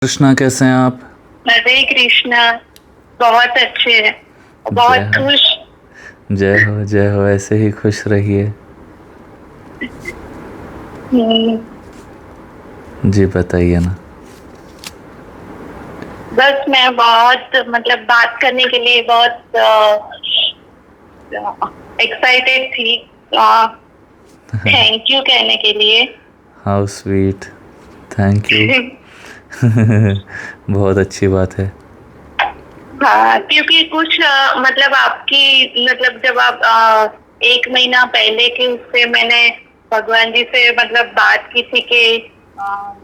कृष्णा, कैसे हैं आप? हरे कृष्णा। बहुत अच्छे हैं। जय बहुत हो, खुश। जय हो, जय हो। ऐसे ही खुश रहिए। हम्म, जी बताइए ना। बस मैं बहुत मतलब बात करने के लिए बहुत एक्साइटेड थी। थैंक यू कहने के लिए। How sweet. Thank you. बहुत अच्छी बात है। हाँ, क्योंकि कुछ मतलब आपकी मतलब जब आप 1 महीना पहले के उससे मैंने भगवान जी से मतलब बात की थी कि अ,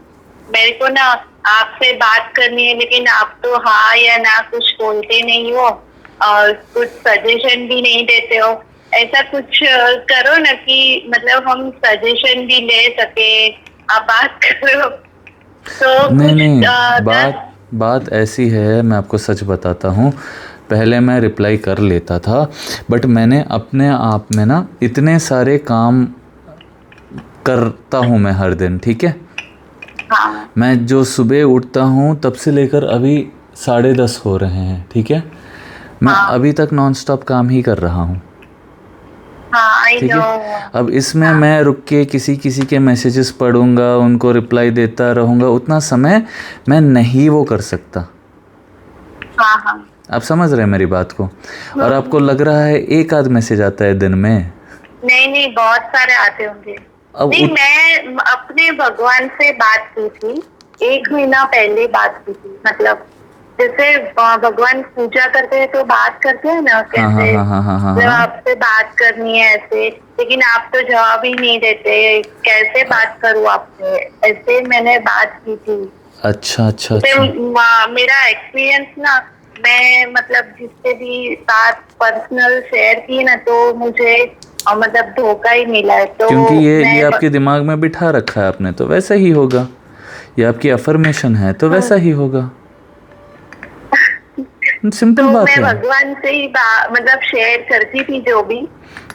मेरे को ना आपसे बात करनी है, लेकिन आप तो हाँ या ना कुछ बोलते नहीं हो और कुछ सजेशन भी नहीं देते हो। ऐसा कुछ करो ना कि मतलब हम सजेशन भी ले सके। आप बात करो तो नहीं कुछ नहीं, 10। बात बात ऐसी है, मैं आपको सच बताता हूँ। पहले मैं रिप्लाई कर लेता था, बट मैंने अपने आप में ना इतने सारे काम करता हूँ मैं हर दिन, ठीक है। हाँ मैं जो सुबह उठता हूँ तब से लेकर अभी 10:30 हो रहे हैं, ठीक है। मैं हाँ अभी तक नॉन स्टॉप काम ही कर रहा हूँ, हाँ, आई ठीक नो। है। अब इसमें हाँ मैं रुक के किसी किसी के मैसेजेस पढ़ूंगा, उनको रिप्लाई देता रहूँगा, उतना समय मैं नहीं वो कर सकता। हाँ हाँ। आप समझ रहे हैं मेरी बात को? और आपको हम्म। लग रहा है एक आध मैसेज आता है दिन में? नहीं नहीं, बहुत सारे आते होंगे। अब नहीं, मैं अपने भगवान से बात की थी। 1 महीना पहले बात की थी, मतलब जैसे भगवान पूजा करते हैं तो बात करते हैं ना, हाँ हाँ कैसे हाँ हाँ हाँ हाँ जब हाँ। आपसे बात करनी है ऐसे, लेकिन आप तो जवाब ही नहीं देते। कैसे बात करूँ आपसे? ऐसे मैंने बात की थी। अच्छा अच्छा जैसे अच्छा। मेरा एक्सपीरियंस ना, मैं मतलब जिससे भी बात पर्सनल शेयर की ना, तो मुझे मतलब धोखा ही मिला है। तो क्योंकि ये मैं आपके दिमाग में बिठा रखा है आपने, तो वैसा ही होगा। ये आपकी अफर्मेशन है, तो वैसा ही होगा। सिंपल तो बात मैं है। भगवान से ही मतलब शेयर करती थी जो भी,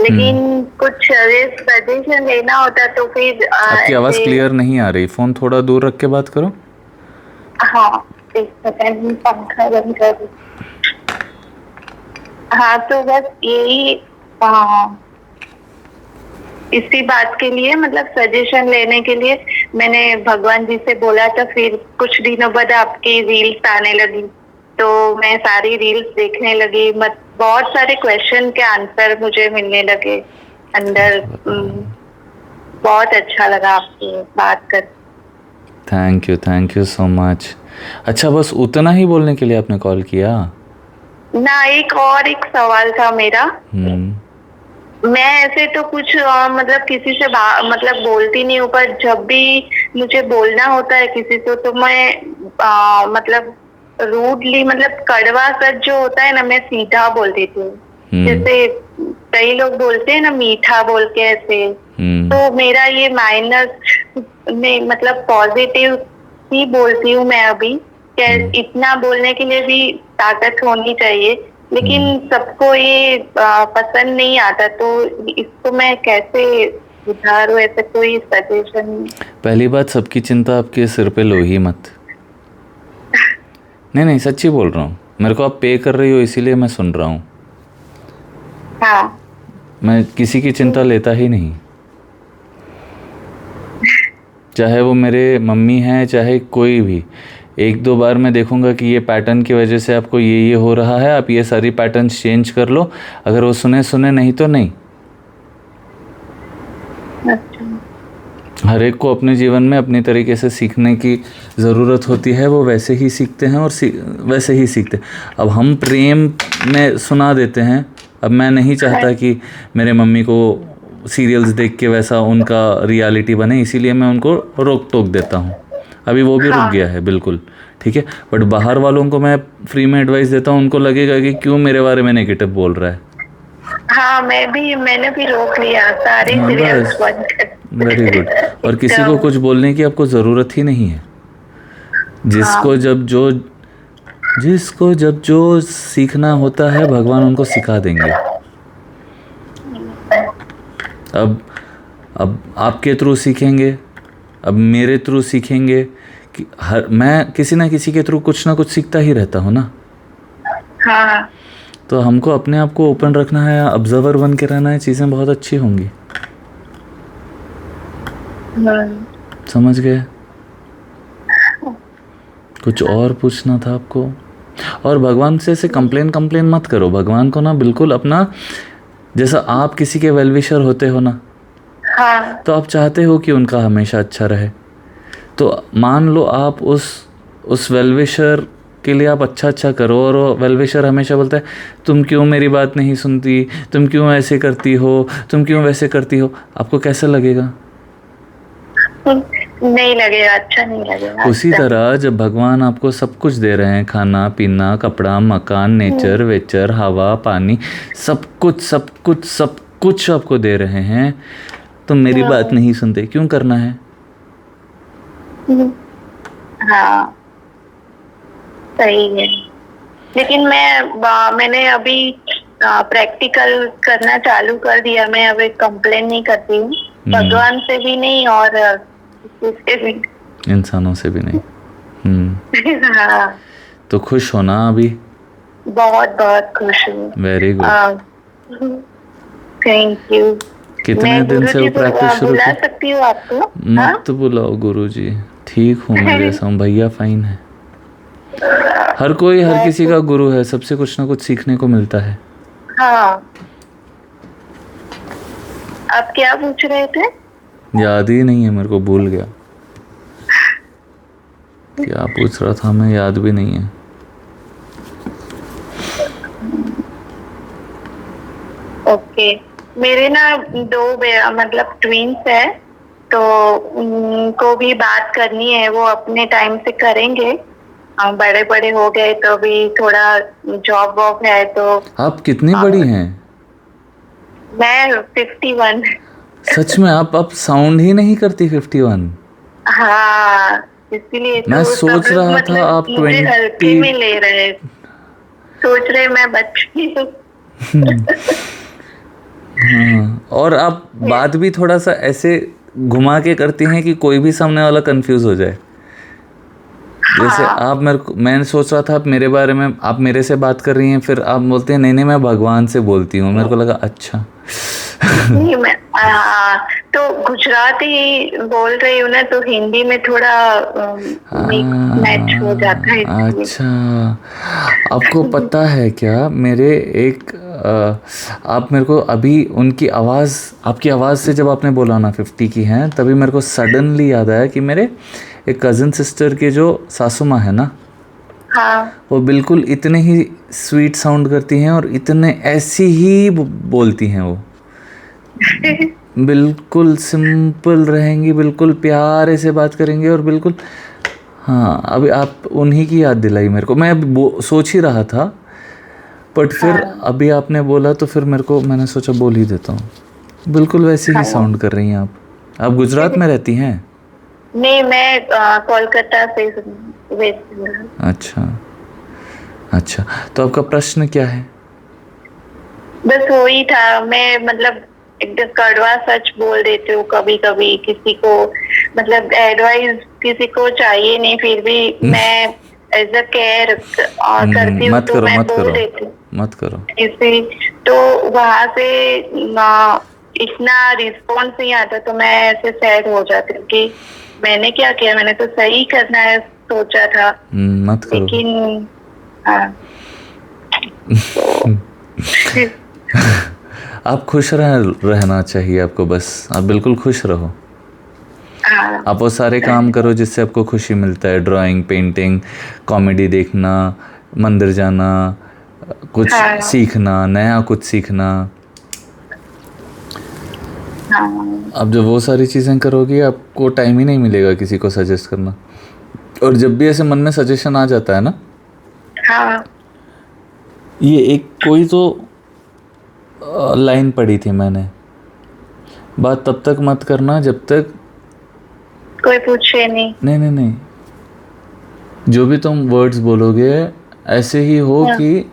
लेकिन कुछ सजेशन लेना होता तो फिर आपकी आवाज़ ऐसे। क्लियर नहीं आ रही, फ़ोन थोड़ा दूर रख के बात करो। हाँ, एक सेकंड, पंखा बंद कर दूं। हाँ, तो बस यही इसी बात के लिए मतलब सजेशन लेने के लिए मैंने भगवान जी से बोला था। फिर कुछ दिनों बाद आपकी रील्स आने लगी, तो मैं सारी रील्स देखने लगी। मत बहुत सारे क्वेश्चन के आंसर मुझे मिलने लगे अंदर। बहुत अच्छा लगा आपसे बात कर। Thank you so much. अच्छा, बस उतना ही बोलने के लिए आपने कॉल किया? ना, एक सवाल था मेरा। हम्म। मैं ऐसे तो कुछ मतलब किसी से मतलब बोलती नहीं हूँ, पर जब भी मुझे बोलना होता है किसी से तो मैं मतलब रूडली, मतलब कड़वा सच जो होता है ना, मैं सीधा बोल देती हूँ। हम्म। जैसे कई लोग बोलते हैं ना मीठा बोल के ऐसे, हम्म। तो मेरा ये माइनस में मतलब पॉजिटिव ही बोलती हूँ मैं अभी। क्या इतना बोलने के लिए भी ताकत होनी चाहिए, लेकिन सबको ये पसंद नहीं आता। तो इसको मैं कैसे सुधारूं? ऐसे कोई सजेशन? पहली बात, सबकी चिंता आपके सिर पे लो ही मत। नहीं नहीं, सच्ची बोल रहा हूँ। मेरे को आप पे कर रही हो इसीलिए मैं सुन रहा हूँ। हाँ। मैं किसी की चिंता लेता ही नहीं, चाहे वो मेरे मम्मी हैं चाहे कोई भी। एक दो बार मैं देखूंगा कि ये पैटर्न की वजह से आपको ये हो रहा है, आप ये सारी पैटर्न्स चेंज कर लो। अगर वो सुने सुने, नहीं तो नहीं। अच्छा। हर एक को अपने जीवन में अपनी तरीके से सीखने की ज़रूरत होती है, वो वैसे ही सीखते हैं और वैसे ही सीखते हैं। अब हम प्रेम में सुना देते हैं। अब मैं नहीं चाहता कि मेरे मम्मी को सीरियल्स देख के वैसा उनका रियलिटी बने, इसीलिए मैं उनको रोक टोक देता हूँ। अभी वो भी रुक हाँ गया है बिल्कुल, ठीक है। बट बाहर वालों को मैं फ्री में एडवाइस देता हूँ, उनको लगेगा कि क्यों मेरे बारे में नेगेटिव बोल रहा है। हाँ, मैंने भी रोक लिया सारे हाँ सीरियल्स बस, बंद वेरी गुड। कर और किसी को एकदम। कुछ बोलने की आपको ज़रूरत ही नहीं है। जिसको हाँ जब जो जिसको जब जो सीखना होता है, भगवान उनको सिखा देंगे। अब अब आपके थ्रू सीखेंगे, अब मेरे थ्रू सीखेंगे, मैं किसी ना किसी के थ्रू कुछ ना कुछ सीखता ही रहता हूँ ना। हाँ तो हमको अपने आप को ओपन रखना है, ऑब्जर्वर बन के रहना है, चीज़ें बहुत अच्छी होंगी। समझ गए? कुछ और पूछना था आपको? और भगवान से ऐसे कंप्लेन मत करो। भगवान को ना बिल्कुल अपना, जैसा आप किसी के वेलविशर होते हो ना, हाँ तो आप चाहते हो कि उनका हमेशा अच्छा रहे। तो मान लो आप उस वेलविशर के लिए आप अच्छा करो, और वो वेलविशर हमेशा बोलता है तुम क्यों मेरी बात नहीं सुनती, तुम क्यों ऐसे करती हो, तुम क्यों वैसे करती हो, आपको कैसा लगेगा? नहीं लगेगा, अच्छा नहीं लगेगा। उसी तरह जब भगवान आपको सब कुछ दे रहे हैं, खाना पीना, कपड़ा, मकान, नेचर वेचर, हवा पानी, सब कुछ आपको दे रहे हैं, तो मेरी बात नहीं सुनते, क्यों करना है? हाँ सही है। लेकिन मैंने अभी प्रैक्टिकल करना चालू कर दिया। मैं अभी कंप्लेन नहीं करती हूँ, भगवान से भी नहीं और किसी से भी, इंसानों से भी नहीं। हाँ तो खुश हो ना अभी? बहुत बहुत खुश हूँ। Very good, thank you. कितने दिन से वो प्रैक्टिस शुरू बुला की? सकती हूँ आपको? मत बुलाओ गुरुजी, ठीक हूँ मैं जैसा हूँ, भैया फाइन है। हर कोई हर किसी का गुरु है, सबसे कुछ ना कुछ सीखने को मिलता है। हाँ आप क्या पूछ रहे थे? याद ही नहीं है मेरे को, भूल गया क्या पूछ रहा था मैं, याद भी नहीं है। ओके, मेरे ना मतलब ट्विंस है, तो उनको भी बात करनी है, वो अपने टाइम से करेंगे। बड़े बड़े हो गए तो भी थोड़ा जॉब वॉब है तो। आप कितनी बड़ी हैं? मैं 51। सच में? आप साउंड ही नहीं करती 51। हाँ इसीलिए मैं तो सोच सब लोग रहा था आप मुझे हल्के में ले रहे, सोच रहे मैं बच्ची हूँ। हाँ, और आप बात भी थोड़ा सा ऐसे घुमा के करती हैं कि कोई भी सामने वाला कंफ्यूज हो जाए। जैसे आप मैंने सोच रहा था आप मेरे बारे में, आप मेरे से बात कर रही हैं, फिर आप बोलते हैं नहीं मैं भगवान से बोलती हूँ। मेरे को लगा अच्छा। नहीं मैं तो गुजराती बोल रही हूँ ना, तो हिंदी में थोड़ा मैच हो जाता है। अच्छा, आपको पता है क्या, मेरे एक आप मेरे को अभी उनकी आवाज़, आपकी आवाज़ से जब आपने बोला ना 50 की हैं, तभी मेरे को सडनली याद आया कि मेरे एक कज़न सिस्टर के जो सासू माँ है ना, हाँ वो बिल्कुल इतने ही स्वीट साउंड करती हैं और इतने ऐसी ही बोलती हैं। वो बिल्कुल सिंपल रहेंगी, बिल्कुल प्यारे से बात करेंगे और बिल्कुल। हाँ, अभी आप उन्हीं की याद दिलाई मेरे को। मैं सोच ही रहा था, बट फिर अभी आपने बोला तो फिर मेरे को, मैंने सोचा बोल ही देता हूँ। बिल्कुल वैसे ही साउंड कर रही हैं आप। आप गुजरात में रहती हैं? नहीं मैं कोलकाता से वेस्ट बंगाल। अच्छा, तो आपका प्रश्न क्या है? बस वही था, मैं मतलब एकदम कड़वा सच बोल देती हूँ कभी कभी किसी को, मतलब एडवाइस किसी को चाहिए नहीं, फिर भी मैं एज अ केयर करती हूँ तो मैं बोल देती हूँ। मत करो इसे तो वहां से इतना रिस्पॉन्स नहीं आता, तो मैं ऐसे सैड हो जाती हूँ कि मैंने क्या किया, मैंने तो सही करना है सोचा था। मत करो। लेकिन हाँ आप खुश रहना चाहिए आपको, बस आप बिल्कुल खुश रहो। आप वो सारे काम करो जिससे आपको खुशी मिलता है, ड्राइंग, पेंटिंग, कॉमेडी देखना, मंदिर जाना, कुछ सीखना, नया कुछ सीखना। अब जब वो सारी चीज़ें करोगी, आपको टाइम ही नहीं मिलेगा किसी को सजेस्ट करना। और जब भी ऐसे मन में सजेशन आ जाता है ना, ये एक कोई तो लाइन पढ़ी थी मैंने, बात तब तक मत करना जब तक कोई पूछे नहीं। नहीं, जो भी तुम वर्ड्स बोलोगे ऐसे ही हो कि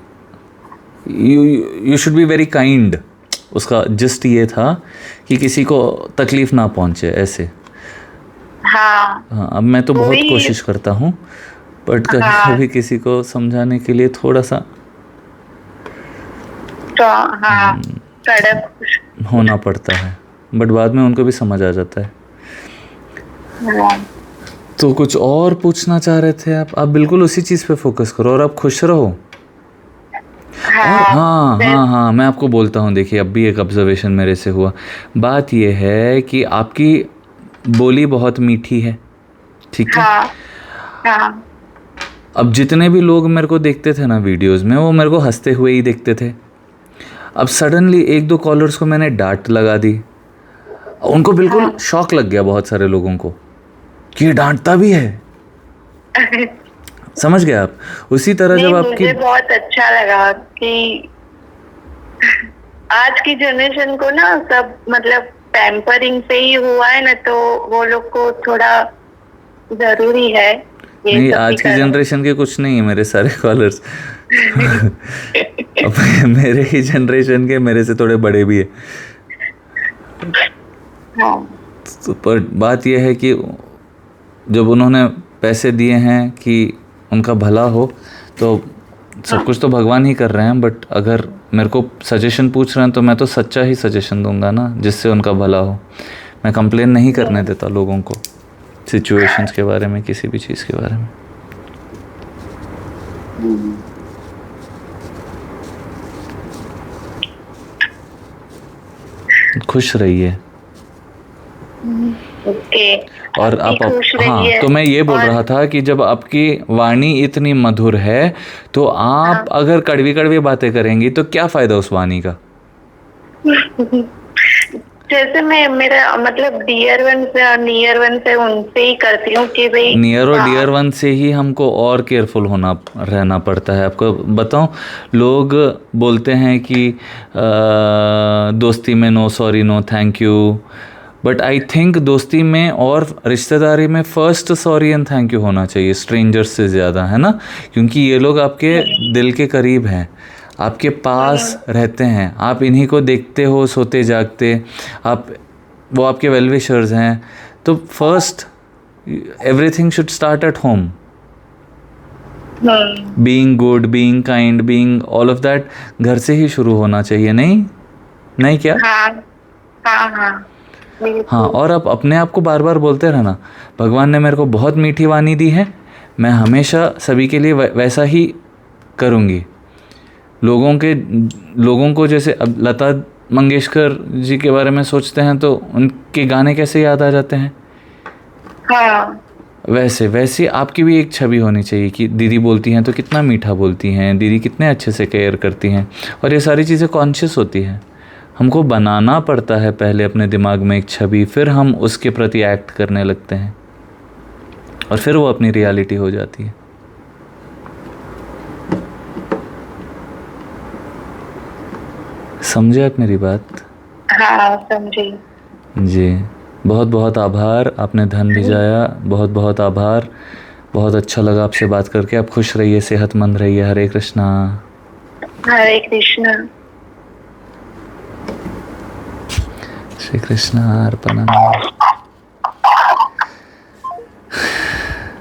you should be very kind. उसका जस्ट ये था कि किसी को तकलीफ ना पहुंचे, ऐसे। हाँ हाँ, अब मैं तो बहुत वही। कोशिश करता हूँ, बट कभी हाँ कभी किसी को समझाने के लिए थोड़ा सा तो हाँ कड़क। होना पड़ता है, बट बाद में उनको भी समझ आ जाता है। हाँ तो कुछ और पूछना चाह रहे थे आप बिल्कुल उसी चीज़ पे फोकस करो और आप खुश रहो। और हाँ हाँ हाँ हाँ, मैं आपको बोलता हूँ, देखिए अब भी एक ऑब्जर्वेशन मेरे से हुआ। बात यह है कि आपकी बोली बहुत मीठी है, ठीक है। हाँ हाँ अब जितने भी लोग मेरे को देखते थे ना वीडियोस में, वो मेरे को हंसते हुए ही देखते थे। अब सडनली एक दो कॉलर्स को मैंने डांट लगा दी, उनको बिल्कुल हाँ शॉक लग गया, बहुत सारे लोगों को, कि ये डांटता भी है। समझ गए आप? उसी तरह नहीं जब आपकी मुझे बहुत अच्छा लगा कि आज की जनरेशन को ना सब मतलब पैम्परिंग से ही हुआ है ना, तो वो लोग को थोड़ा जरूरी है ये नहीं, सब भी आज की करना। जनरेशन के कुछ नहीं है मेरे सारे कॉलर्स। अब मेरे ही जनरेशन के, मेरे से थोड़े बड़े भी है। हाँ तो पर बात यह है कि जब उन्होंने पैसे दिए हैं कि उनका भला हो, तो सब कुछ तो भगवान ही कर रहे हैं, बट अगर मेरे को सजेशन पूछ रहे हैं तो मैं तो सच्चा ही सजेशन दूंगा ना, जिससे उनका भला हो। मैं कंप्लेन नहीं करने देता लोगों को सिचुएशंस के बारे में, किसी भी चीज़ के बारे में। खुश रहिए। ओके। और आप भी खुश हाँ, रहिए। तो मैं ये बोल और रहा था कि जब आपकी वाणी इतनी मधुर है, तो आप हाँ। अगर कड़वी कड़वी बातें करेंगी तो क्या फ़ायदा उस वाणी का? जैसे मैं मेरा मतलब डियर वन से नियर वन से उनसे ही करती हूँ कि भाई नियर और हाँ। डियर वन से ही हमको और केयरफुल होना रहना पड़ता है। आपको बताऊं, लोग बोलते हैं कि दोस्ती में no sorry no thank you, but I think दोस्ती में और रिश्तेदारी में first sorry and thank you होना चाहिए, स्ट्रेंजर्स से ज़्यादा, है ना। क्योंकि ये लोग आपके दिल के करीब हैं, आपके पास रहते हैं, आप इन्हीं को देखते हो सोते जागते, आप, वो आपके वेल विशर्स हैं। तो first everything should start at home. Being good, being kind, being all of that घर से ही शुरू होना चाहिए, नहीं? नहीं क्या? हाँ हाँ हाँ हाँ, और आप अपने आप को बार बार बोलते रहना, भगवान ने मेरे को बहुत मीठी वाणी दी है, मैं हमेशा सभी के लिए वैसा ही करूँगी। लोगों को जैसे अब लता मंगेशकर जी के बारे में सोचते हैं तो उनके गाने कैसे याद आ जाते हैं, हाँ वैसे आपकी भी एक छवि होनी चाहिए कि दीदी बोलती हैं तो कितना मीठा बोलती हैं, दीदी कितने अच्छे से केयर करती हैं। और ये सारी चीज़ें कॉन्शियस होती हैं, हमको बनाना पड़ता है पहले अपने दिमाग में एक छवि, फिर हम उसके प्रति एक्ट करने लगते हैं और फिर वो अपनी रियलिटी हो जाती है। समझे आप मेरी बात? हाँ समझी जी, बहुत बहुत आभार, आपने धन भिजाया, बहुत बहुत आभार। बहुत अच्छा लगा आपसे बात करके। आप खुश रहिए, सेहतमंद रहिए। हरे कृष्णा। हरे कृष्णा। श्री कृष्ण अर्पणमस्तु।